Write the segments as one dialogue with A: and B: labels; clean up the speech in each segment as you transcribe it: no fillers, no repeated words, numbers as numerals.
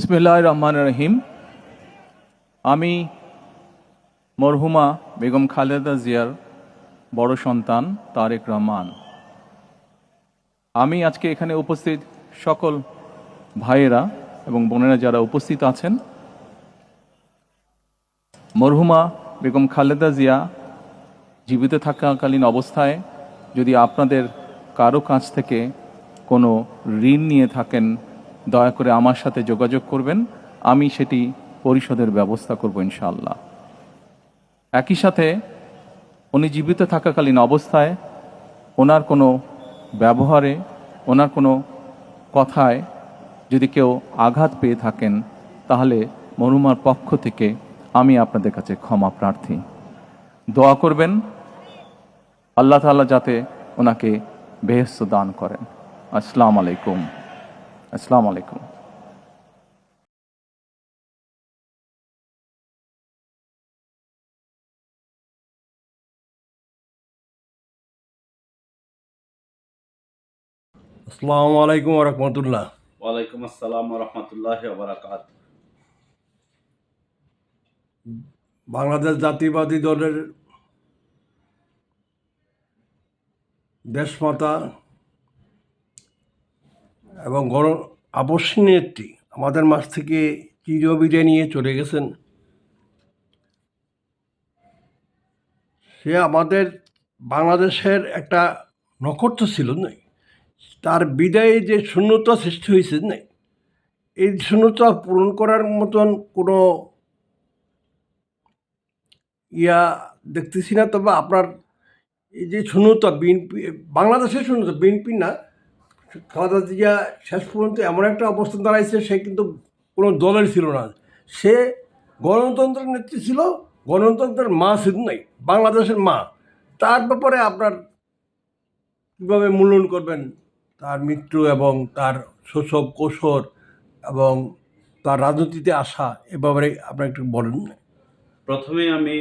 A: বিসমিল্লাহির রহমানির রহিম। আমি মরহুমা বেগম খালেদা জিয়ার বড় সন্তান তারেক রহমান। আমি আজকে এখানে উপস্থিত সকল ভাইয়েরা এবং বোনেরা যারা উপস্থিত আছেন, মরহুমা বেগম খালেদা জিয়া জীবিত থাকাকালীন অবস্থায় যদি আপনাদের কারো কাছ থেকে কোনো ঋণ নিয়ে থাকেন, দয়া করে আমার সাথে যোগাযোগ করবেন, আমি সেটি পরিশোধের ব্যবস্থা করব ইনশাআল্লাহ। একই সাথে উনি জীবিত থাকাকালীন অবস্থায় ওনার কোনো ব্যবহারে, ওনার কোনো কথায় যদি কেউ আঘাত পেয়ে থাকেন, তাহলে মরহুমার পক্ষ থেকে আমি আপনাদের কাছে ক্ষমা প্রার্থী। দোয়া করবেন আল্লাহ তাআলা যাতে ওনাকে বেহেশত দান করেন। আসসালামু আলাইকুম। আসসালামু আলাইকুম।
B: আসসালামু আলাইকুম ওয়া রাহমাতুল্লাহ।
C: ওয়ালাইকুম আসসালাম ওয়া রাহমাতুল্লাহি ওয়া বারাকাতুহু।
B: বাংলাদেশ জাতীয়বাদী দলের দেশমাতা এবং গণ আপসী নেত্রী আমাদের মাঝ থেকে চিরবিদায় নিয়ে চলে গেছেন। সে আমাদের বাংলাদেশের একটা নক্ষত্র ছিল নাই, তার বিদায়ে যে শূন্যতা সৃষ্টি হয়েছে নাই, এই শূন্যতা পূরণ করার মতন কোনো দেখতেছি না। তবে আপনার এই যে শূন্যতা, বিএনপি বাংলাদেশের শূন্যতা, বিএনপি না, খালেদা জিয়া শেষ পর্যন্ত এমন একটা অবস্থান দাঁড়াইছে, সে কিন্তু কোনো দলের ছিল না, সে গণতন্ত্রের নেত্রী ছিল, গণতন্ত্রের মা ছিল নাই, বাংলাদেশের মা। তার ব্যাপারে আপনার কীভাবে মূল্যায়ন করবেন তার মৃত্যু এবং তার শৈশব কৈশোর এবং তার রাজনীতিতে আসা, এ ব্যাপারে আপনার একটু বলেন।
C: প্রথমে আমি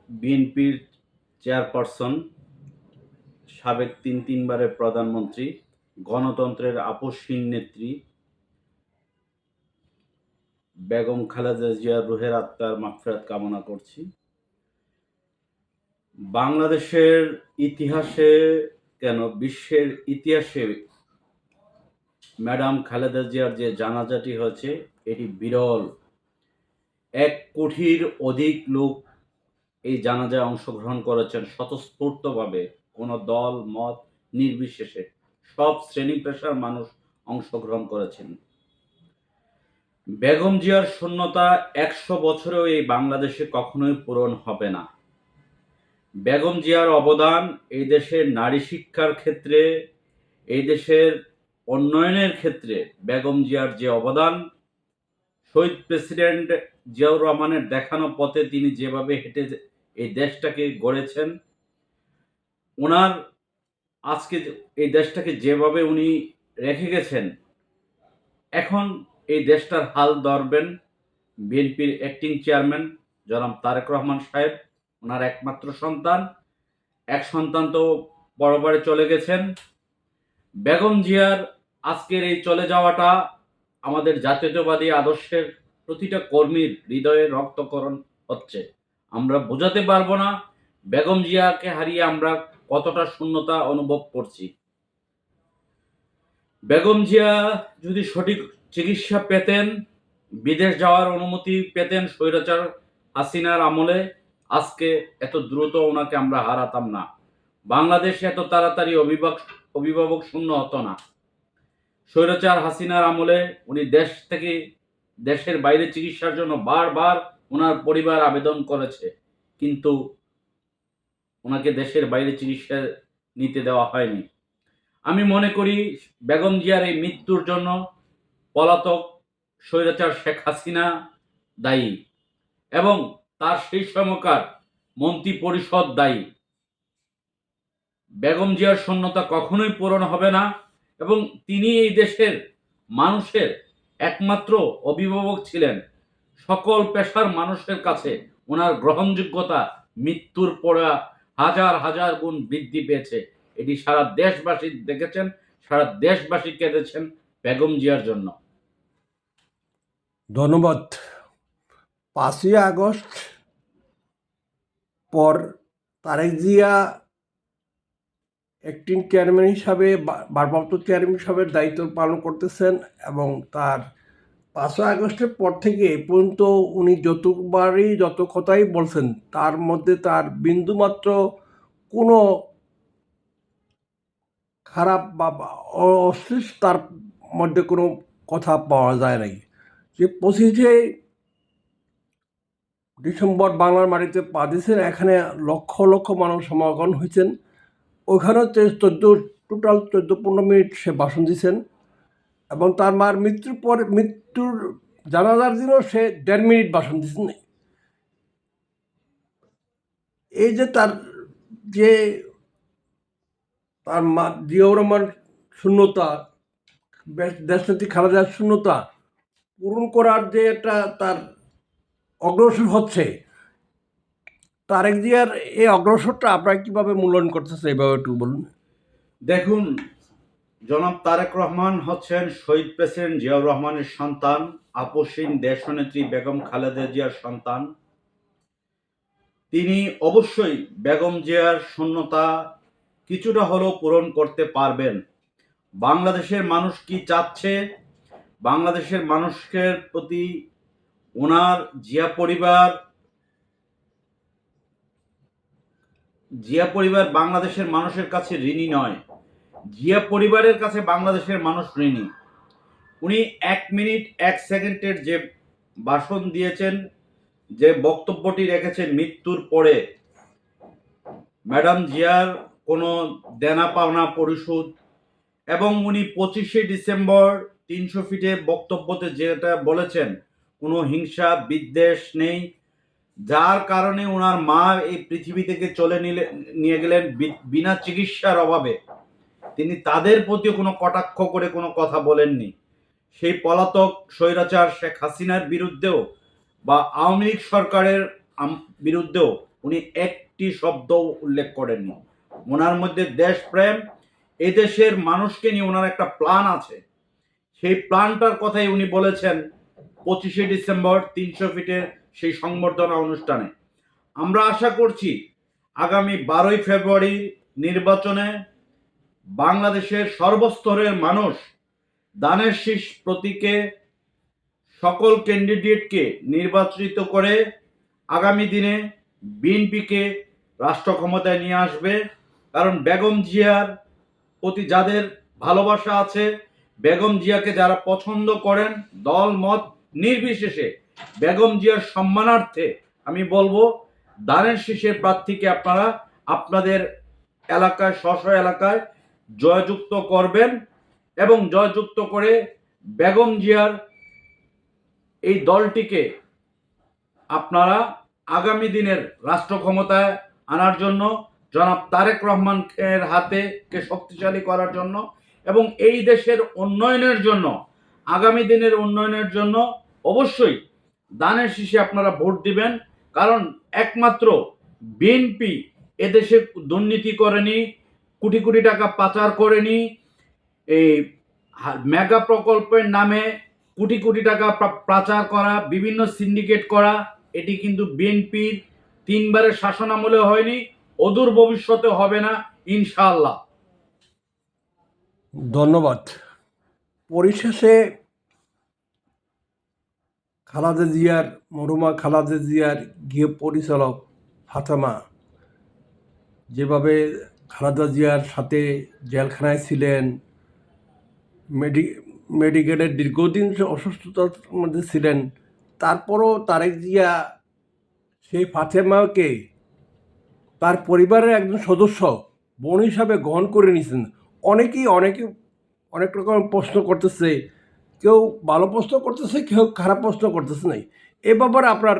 C: বিএনপির চেয়ারপারসন, সাবেক তিনবারের প্রধানমন্ত্রী, গণতন্ত্রের আপসহীন নেত্রী বেগম খালেদা জিয়ার রুহের আত্মার মাগফিরাত কামনা করছি। বাংলাদেশের ইতিহাসে কেন, বিশ্বের ইতিহাসে ম্যাডাম খালেদা জিয়ার যে জানাজাটি হয়েছে, এটি বিরল। 1 কোটির অধিক লোক এই জানাজায় অংশগ্রহণ করেছেন স্বতঃস্ফূর্তভাবে, কোনো দল মত নির্বিশেষে সব শ্রেণী পেশার মানুষ অংশগ্রহণ করেছেন। বেগম জিয়ার শূন্যতা 100 বছরেও এই বাংলাদেশে কখনোই পূরণ হবে না। বেগম জিয়ার অবদান এই দেশের নারী শিক্ষার ক্ষেত্রে, এই দেশের উন্নয়নের ক্ষেত্রে বেগম জিয়ার যে অবদান, শহীদ প্রেসিডেন্ট জিয়াউর রহমানের দেখানো পথে তিনি যেভাবে হেঁটে এই দেশটাকে গড়েছেন, ওনার আজকে এই দেশটাকে যেভাবে উনি রেখে গেছেন, এখন এই দেশটার হাল ধরবেন বিএনপির অ্যাক্টিং চেয়ারম্যান জনাব তারেক রহমান সাহেব, ওনার একমাত্র সন্তান। এক সন্তান তো পরবারে চলে গেছেন। বেগম জিয়ার আজকের এই চলে যাওয়াটা আমাদের জাতীয়তাবাদী আদর্শের প্রতিটা কর্মীর হৃদয়ে রক্তকরণ হচ্ছে। আমরা বোঝাতে পারবো না বেগম জিয়াকে হারিয়ে আমরা কতটা শূন্যতা অনুভব করছি। বেগম জিয়া যদি সঠিক চিকিৎসা পেতেন, বিদেশ যাওয়ার অনুমতি পেতেন স্বৈরাচার হাসিনার আমলে, আজকে এত দ্রুত ওনাকে আমরা হারাতাম না। বাংলাদেশে এত তাড়াতাড়ি অভিভাবক শূন্য হতো না। স্বৈরাচার হাসিনার আমলে উনি দেশের বাইরে চিকিৎসার জন্য বারবার ওনার পরিবার আবেদন করেছে, কিন্তু ওনাকে দেশের বাইরে চিকিৎসা নিতে দেওয়া হয়নি। আমি মনে করি বেগম জিয়ার এই মৃত্যুর জন্য পলাতক স্বৈরাচার শেখ হাসিনা দায়ী এবং তার সেই সময়কার মন্ত্রী পরিষদ দায়ী। বেগম জিয়ার শূন্যতা কখনোই পূরণ হবে না এবং তিনি এই দেশের মানুষের একমাত্র অভিভাবক ছিলেন। সকল পেশার মানুষের কাছে ওনার গ্রহণযোগ্যতা মৃত্যুর পরে হাজার হাজার গুণ বৃদ্ধি পেয়েছে। এটি সারা দেশবাসী দেখেছেন, সারা দেশবাসী কেঁদেছেন বেগম জিয়ার জন্য।
B: ধন্যবাদ। 5ই আগস্ট পর তারেক জিয়া অ্যাক্টিং চেয়ারম্যান হিসাবে ভারপ্রাপ্ত চেয়ারম্যান হিসাবে দায়িত্ব পালন করতেছেন, এবং তার 5ই আগস্টের পর থেকে এ পর্যন্ত উনি যত কথাই বলছেন, তার মধ্যে তার বিন্দুমাত্র কোনো খারাপ বা অশ্লীল তার মধ্যে কোনো কথা পাওয়া যায় নাই। যে 25শে ডিসেম্বর বাংলার মাটিতে পা দিয়েছেন, এখানে লক্ষ লক্ষ মানুষ সমাগম হয়েছেন। ওইখানেও টোটাল 14-15 মিনিট সে ভাষণ দিয়েছেন, এবং তার মার মৃত্যুর জানাজার দিনও সে 1.5 মিনিট ভাষণ দিয়েছেন। এই যে যে তার মা জিয়াউর রহমান শূন্যতা, দেশনেত্রী খালেদার শূন্যতা পূরণ করার যে একটা তার অগ্রসর হচ্ছে, তারেক জিয়ার এই অগ্রসরটা আপনারা কীভাবে মূল্যায়ন করতেছে, এইভাবে একটু বলুন।
C: দেখুন, জনাব তারেক রহমান হচ্ছেন শহীদ প্রেসিডেন্ট জিয়াউর রহমানের সন্তান, আপসহীন দেশনেত্রী বেগম খালেদা জিয়ার সন্তান। তিনি অবশ্যই বেগম জিয়ার শূন্যতা কিছুটা হলেও পূরণ করতে পারবেন। বাংলাদেশের মানুষ কি চাচ্ছে, বাংলাদেশের মানুষের প্রতি ওনার জিয়া পরিবার বাংলাদেশের মানুষের কাছে ঋণী নয়, জিয়া পরিবারের কাছে বাংলাদেশের মানুষ ঋণী। উনি 1 মিনিট 1 সেকেন্ডের যে ভাষণ দিয়েছেন, যে বক্তব্যটি রেখেছেন মৃত্যুর পরে, ম্যাডাম জিয়ার কোনো দেনা পাওনা পরিশোধ, এবং উনি 25শে ডিসেম্বর 300 ফিটে বক্তব্যতে যেটা বলেছেন, কোনো হিংসা বিদ্বেষ নেই, যার কারণে ওনার মা এই পৃথিবী থেকে নিয়ে গেলেন বিনা চিকিৎসার অভাবে। তিনি তাদের প্রতিও কোনো কটাক্ষ করে কোনো কথা বলেননি। সেই পলাতক স্বৈরাচার শেখ হাসিনার বিরুদ্ধেও বা আওয়ামী লীগ সরকারের বিরুদ্ধেও উনি একটি শব্দ উল্লেখ করেননি। ওনার মধ্যে দেশপ্রেম, এদেশের মানুষকে নিয়ে ওনার একটা প্ল্যান আছে। সেই প্ল্যানটার কথাই উনি বলেছেন 25শে ডিসেম্বর 300 ফিটের সেই সংবর্ধনা অনুষ্ঠানে। আমরা আশা করছি আগামী 12ই ফেব্রুয়ারি নির্বাচনে বাংলাদেশের সর্বস্তরের মানুষ দানের শীষ প্রতীকে সকল ক্যান্ডিডেটকে নির্বাচিত করে আগামী দিনে বিএনপিকে রাষ্ট্র ক্ষমতায় নিয়ে আসবে। কারণ বেগম জিয়ার প্রতি যাদের ভালোবাসা আছে, বেগম জিয়াকে যারা পছন্দ করেন, দল মত নির্বিশেষে বেগম জিয়ার সম্মানার্থে আমি বলবো, দানের শীষের প্রার্থীকে আপনারা আপনাদের এলাকায় স্ব এলাকায় জয়যুক্ত করবেন, এবং জয়যুক্ত করে বেগম জিয়ার এই দলটিকে আপনারা আগামী দিনের রাষ্ট্র ক্ষমতায় আনার জন্য, জনাব তারেক রহমানের হাতেকে শক্তিশালী করার জন্য, এবং এই দেশের উন্নয়নের জন্য, আগামী দিনের উন্নয়নের জন্য অবশ্যই দানের শীষে আপনারা ভোট দিবেন। কারণ একমাত্র বিএনপি এদেশে দুর্নীতি করেনি, কোটি কোটি টাকা পাচার করেনি, এই মেগা প্রকল্পের নামে কোটি কোটি টাকা পাচার করা, বিভিন্ন সিন্ডিকেট করা, এটি কিন্তু বিএনপির 3বারের শাসনামলে হয়নি, অদূর ভবিষ্যতে হবে না ইনশাআল্লাহ।
B: ধন্যবাদ। পরিশেষে মরহুমা খালেদা জিয়ার গৃহ পরিচালক ফাতেমা যেভাবে খালেদা জিয়ার সাথে জেলখানায় ছিলেন, মেডিকেলের দীর্ঘদিন অসুস্থতার মধ্যে ছিলেন, তারপরও তারেক জিয়া সেই ফাতেমাকে তার পরিবারের একজন সদস্য, বোন হিসাবে গ্রহণ করে নিয়েছেন। অনেকে অনেক রকম প্রশ্ন করতেছে, কেউ ভালো প্রশ্ন করতেছে, কেউ খারাপ প্রশ্ন করতেছে। নাই এ ব্যাপারে আপনার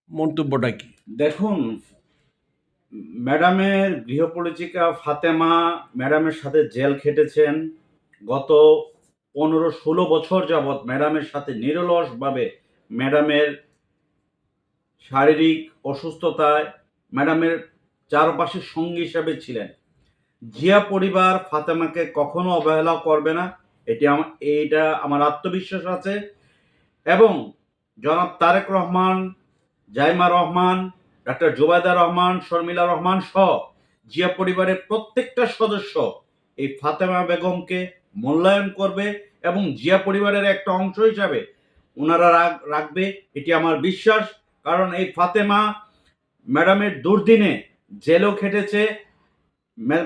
B: মন্তব্যটা কি?
C: দেখুন, ম্যাডামের গৃহপরিচিকা ফাতেমা ম্যাডামের সাথে জেল খেটেছেন। গত 15-16 বছর যাবৎ ম্যাডামের সাথে নিরলসভাবে ম্যাডামের শারীরিক অসুস্থতায় ম্যাডামের চারপাশে সঙ্গী হিসাবে ছিলেন। জিয়া পরিবার ফাতেমাকে কখনো অবহেলা করবে না, এইটা আমার আত্মবিশ্বাস আছে। এবং জনাব তারেক রহমান, জাইমা রহমান, ডাক্তার জুবাইদা রহমান, শর্মিলা রহমান সহ জিয়া পরিবারের প্রত্যেকটা সদস্য এই ফাতেমা বেগমকে মূল্যায়ন করবে এবং জিয়া পরিবারের একটা অংশ হিসাবে ওনারা রাখবে, এটি আমার বিশ্বাস। কারণ এই ফাতেমা ম্যাডামের দুর্দিনে জেলও খেটেছে,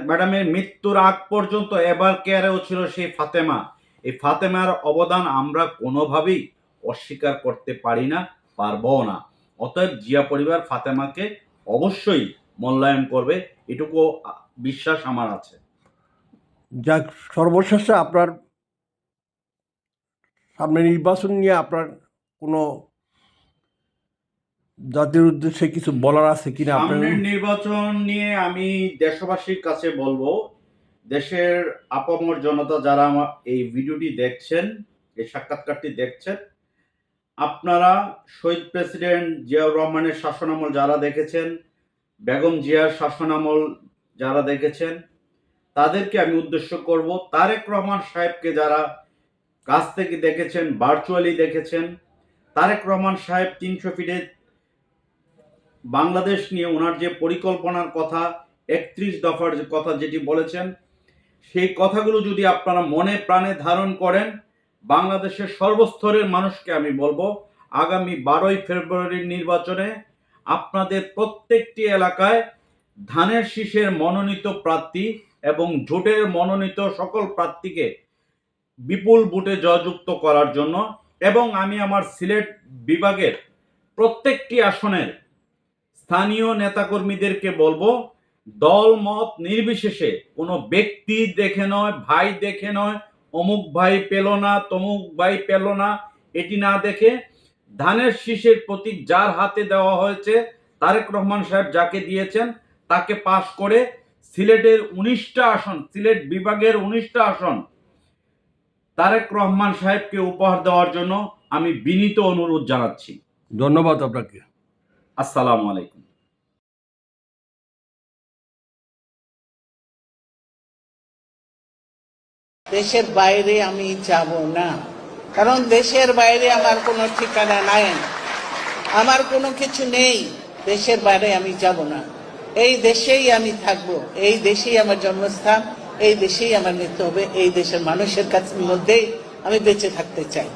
C: ম্যাডামের মৃত্যুর আগ পর্যন্ত এবার কেয়ারেও ছিল সেই ফাতেমা। এই ফাতেমার অবদান আমরা কোনোভাবেই অস্বীকার করতে পারি না, পারবও না। অতএব জিয়া পরিবার ফাতেমাকে অবশ্যই মূল্যায়ন করবে, এটুকু বিশ্বাস আমার আছে।
B: যাক, সর্বশেষে আপনার সামনে নির্বাচন নিয়ে আপনার কোনো জাতির উদ্দেশ্যে কিছু বলার আছে কিনা আপনার?
C: সামনের নির্বাচন নিয়ে আমি দেশবাসীর কাছে বলবো, দেশের আপামর জনতা যারা আমার এই ভিডিওটি দেখছেন, এই সাক্ষাৎকারটি দেখছেন, আপনারা শহীদ প্রেসিডেন্ট জিয়াউর রহমানের শাসনামল যারা দেখেছেন, বেগম জিয়ার শাসনামল যারা দেখেছেন, তাদেরকে আমি উদ্দেশ্য করব। তারেক রহমান সাহেবকে যারা কাছ থেকে দেখেছেন, ভার্চুয়ালি দেখেছেন, তারেক রহমান সাহেব 300 ফিটে বাংলাদেশ নিয়ে ওনার যে পরিকল্পনার কথা, 31 দফার যে কথা যেটি বলেছেন, সেই কথাগুলো যদি আপনারা মনে প্রাণে ধারণ করেন, বাংলাদেশের সর্বস্তরের মানুষকে আমি বলবো আগামী 12ই ফেব্রুয়ারির নির্বাচনে আপনাদের প্রত্যেকটি এলাকায় ধানের শীষের মনোনীত প্রার্থী এবং জোটের মনোনীত সকল প্রার্থীকে বিপুল ভোটে জয়যুক্ত করার জন্য, এবং আমি আমার সিলেট বিভাগের প্রত্যেকটি আসনের স্থানীয় নেতাকর্মীদেরকে বলবো দল মত নির্বিশেষে, কোনো ব্যক্তি দেখে নয়, ভাই দেখে নয়, অমুক ভাই পেল না, তমুক ভাই পেল না, এটি না দেখে ধানের শীষের প্রতীক যার হাতে দেওয়া হয়েছে, তারেক রহমান সাহেব যাকে দিয়েছেন তাকে পাশ করে সিলেটের 19টা আসন, সিলেট বিভাগের 19টা আসন তারেক রহমান সাহেবকে উপহার দেওয়ার জন্য আমি বিনীত অনুরোধ জানাচ্ছি।
B: ধন্যবাদ আপনাকে।
C: আসসালামু আলাইকুম।
D: দেশের বাইরে আমি যাব না, কারণ দেশের বাইরে আমার কোনো ঠিকানা নাই, আমার কোনো কিছু নেই। দেশের বাইরে আমি যাব না, এই দেশেই আমি থাকবো, এই দেশেই আমার জন্মস্থান, এই দেশেই আমার মৃত্যু হবে, এই দেশের মানুষের কাছে মধ্যেই আমি বেঁচে থাকতে চাই।